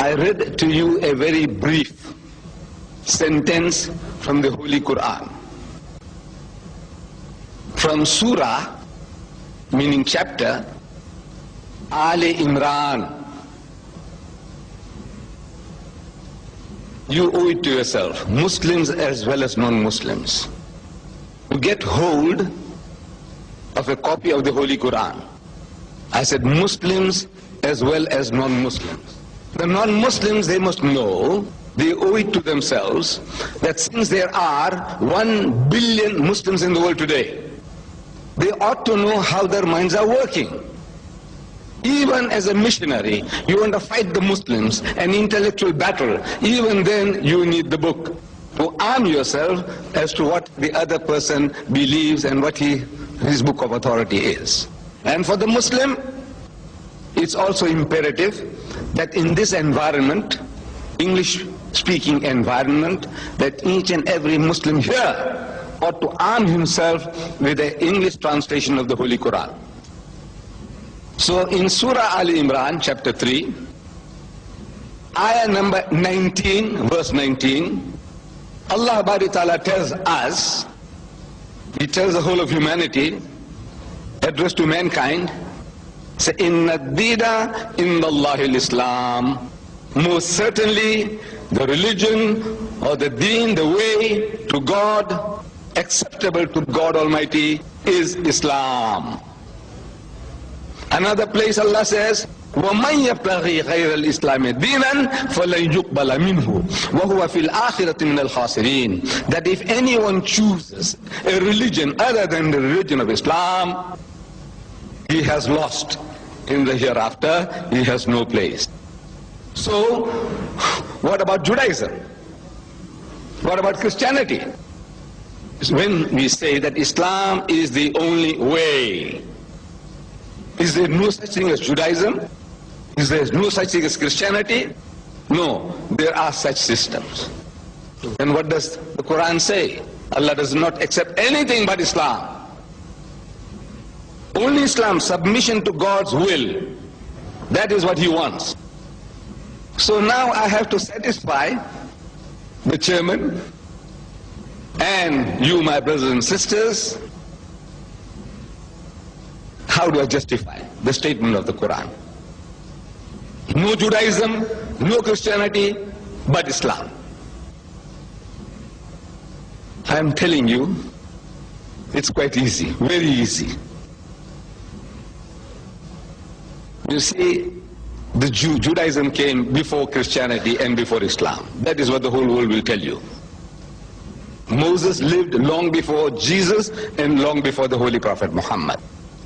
I read to you a very brief sentence from the Holy Quran. From Surah, meaning chapter, Ali Imran. You owe it to yourself, Muslims as well as non-Muslims, to get hold of a copy of the Holy Quran. I said Muslims as well as non-Muslims. The non-Muslims, they must know, they owe it to themselves, that since there are 1 billion Muslims in the world today, they ought to know how their minds are working. Even as a missionary, you want to fight the Muslims, an intellectual battle, even then you need the book to arm yourself as to what the other person believes and what his book of authority is. And for the Muslim, it's also imperative that in this environment, English-speaking environment, that each and every Muslim here ought to arm himself with an English translation of the Holy Quran. So in Surah Ali Imran, chapter 3, ayah number 19, verse 19, Allah Ta'ala tells us, He tells the whole of humanity, addressed to mankind, say, Inna dina inna Allahi al-Islam. Most certainly, the religion or the deen, the way to God, acceptable to God Almighty, is Islam. Another place Allah says, وَمَنْ يَبْتَغِي غَيْرَ الْإِسْلَامِ دِينًا فَلَنْ يُقْبَلَ مِنْهُ وَهُوَ فِي الْآخِرَةِ مِنَ الْخَاسِرِينَ. That if anyone chooses a religion other than the religion of Islam, he has lost. In the hereafter, he has no place. So, what about Judaism? What about Christianity? When we say that Islam is the only way, is there no such thing as Judaism? Is there no such thing as Christianity? No, there are such systems. And what does the Quran say? Allah does not accept anything but Islam. Only Islam, submission to God's will. That is what He wants. So now I have to satisfy the chairman and you, my brothers and sisters. How do I justify the statement of the Quran? No Judaism, no Christianity, but Islam. I am telling you, it's quite easy, very easy. You see, the Judaism came before Christianity and before Islam. That is what the whole world will tell you. Moses lived long before Jesus and long before the Holy Prophet Muhammad.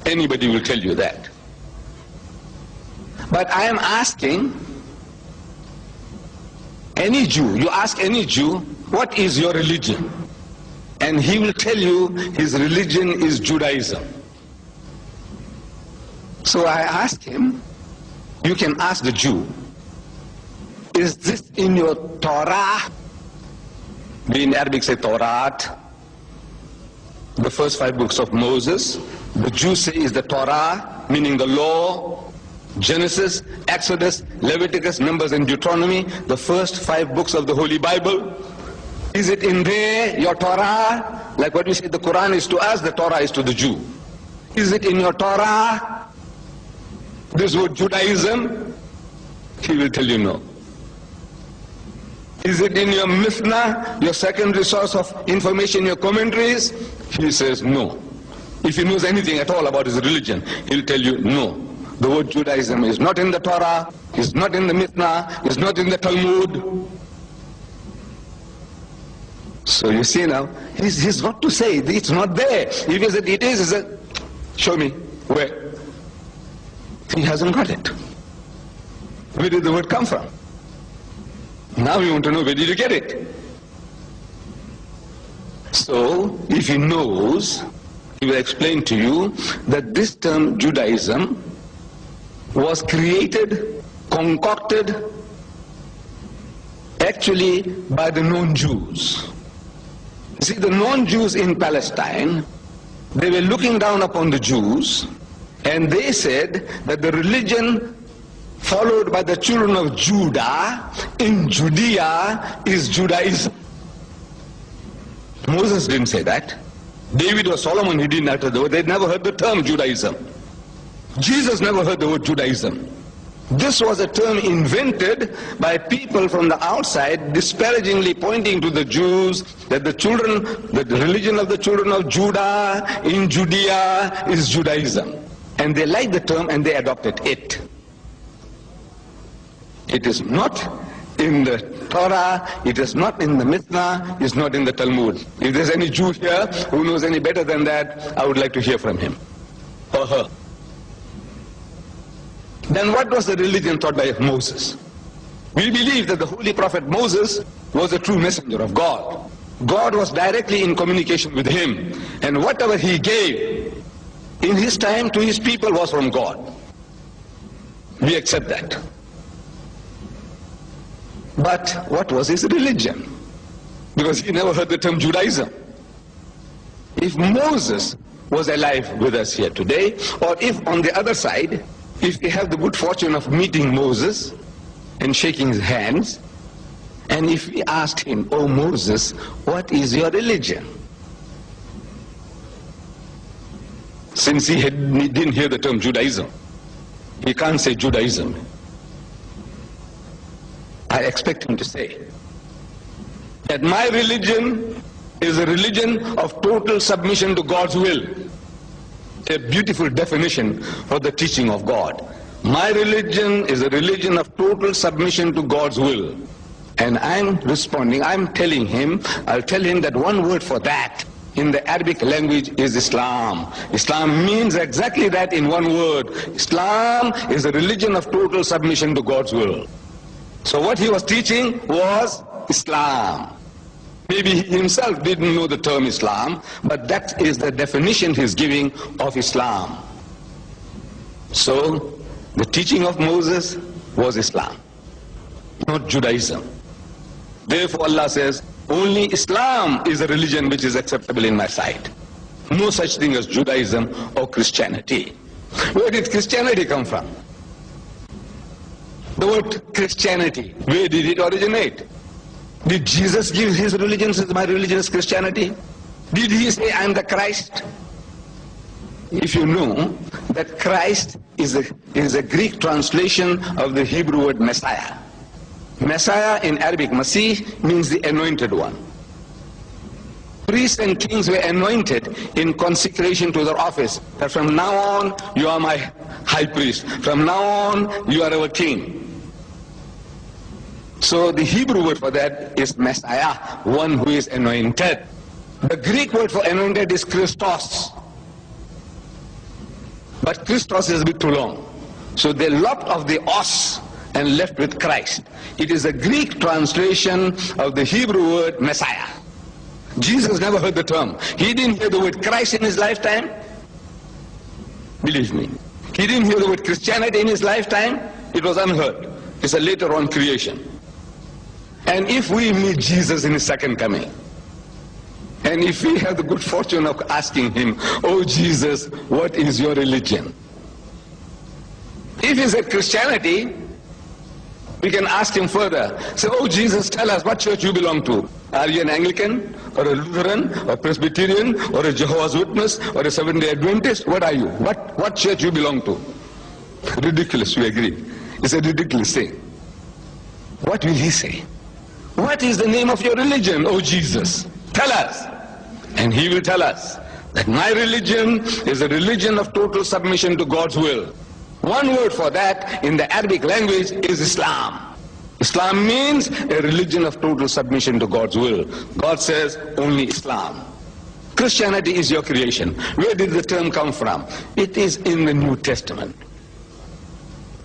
Anybody will tell you that. But I am asking any Jew, you ask any Jew, what is your religion? And he will tell you his religion is Judaism. So I asked him, you can ask the Jew, is this in your Torah? We in Arabic say Torah, the first 5 books of Moses. The Jews say is the Torah, meaning the law, Genesis, Exodus, Leviticus, Numbers, and Deuteronomy, the first 5 books of the Holy Bible. Is it in there, your Torah? Like what we say, the Quran is to us, the Torah is to the Jew. Is it in your Torah? This word Judaism? He will tell you no. Is it in your Mishnah, your secondary source of information, your commentaries? He says no. If he knows anything at all about his religion, he'll tell you no. The word Judaism is not in the Torah, is not in the Mishnah, is not in the Talmud. So you see now, he's got to say it's not there. If he said it is, he said, show me where. He hasn't got it. Where did the word come from? Now we want to know, where did you get it? So, if he knows, he will explain to you that this term Judaism was created, concocted, actually by the non-Jews. See, the non-Jews in Palestine, they were looking down upon the Jews, and they said that the religion followed by the children of Judah in Judea is Judaism. Moses didn't say that. David or Solomon, he didn't utter the word. They never heard the term Judaism. Jesus never heard the word Judaism. This was a term invented by people from the outside, disparagingly pointing to the Jews that the religion of the children of Judah in Judea is Judaism. And they liked the term and they adopted it. It is not in the Torah, it is not in the Mishnah, it is not in the Talmud. If there's any Jew here who knows any better than that, I would like to hear from him or her. Then what was the religion taught by Moses? We believe that the holy prophet Moses was a true messenger of God. God was directly in communication with him, and whatever he gave in his time to his people was from God. We accept that. But what was his religion? Because he never heard the term Judaism. If Moses was alive with us here today, or if on the other side, if we have the good fortune of meeting Moses and shaking his hands, and if we asked him, "Oh Moses, what is your religion?" Since he didn't hear the term Judaism, he can't say Judaism. I expect him to say that my religion is a religion of total submission to God's will. A beautiful definition for the teaching of God. My religion is a religion of total submission to God's will. And I'm responding, I'll tell him that one word for that in the Arabic language is Islam. Islam means exactly that in one word. Islam is a religion of total submission to God's will. So what he was teaching was Islam. Maybe he himself didn't know the term Islam, but that is the definition he's giving of Islam. So the teaching of Moses was Islam, not Judaism. Therefore Allah says, only Islam is a religion which is acceptable in my sight. No such thing as Judaism or Christianity. Where did Christianity come from? The word Christianity, where did it originate? Did Jesus give his religion, says my religion is Christianity? Did he say I am the Christ? If you know that Christ is a Greek translation of the Hebrew word Messiah. Messiah in Arabic, Masih, means the anointed one. Priests and kings were anointed in consecration to their office. That from now on, you are my high priest. From now on, you are our king. So the Hebrew word for that is Messiah, one who is anointed. The Greek word for anointed is Christos. But Christos is a bit too long. So they lopped off the os and left with Christ. It is a Greek translation of the Hebrew word Messiah. Jesus never heard the term. He didn't hear the word Christ in his lifetime. Believe me. He didn't hear the word Christianity in his lifetime. It was unheard. It's a later on creation. And if we meet Jesus in his second coming, and if we have the good fortune of asking him, "Oh Jesus, what is your religion?" If he said Christianity, we can ask him further. Say, "Oh Jesus, tell us what church you belong to. Are you an Anglican, or a Lutheran, or Presbyterian, or a Jehovah's Witness, or a Seventh-day Adventist? What are you? What church you belong to?" Ridiculous, we agree. It's a ridiculous thing. What will he say? "What is the name of your religion, oh Jesus? Tell us." And he will tell us that my religion is a religion of total submission to God's will. One word for that in the Arabic language is Islam. Islam means a religion of total submission to God's will. God says only Islam. Christianity is your creation. Where did the term come from? It is in the New Testament.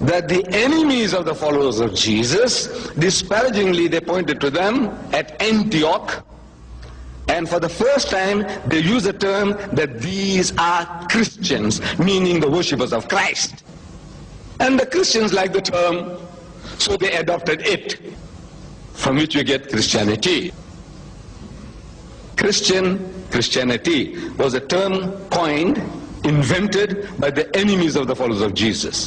That the enemies of the followers of Jesus, disparagingly they pointed to them at Antioch, and for the first time they used the term that these are Christians, meaning the worshippers of Christ. And the Christians liked the term, so they adopted it, from which we get Christianity. Christianity was a term coined, invented by the enemies of the followers of Jesus.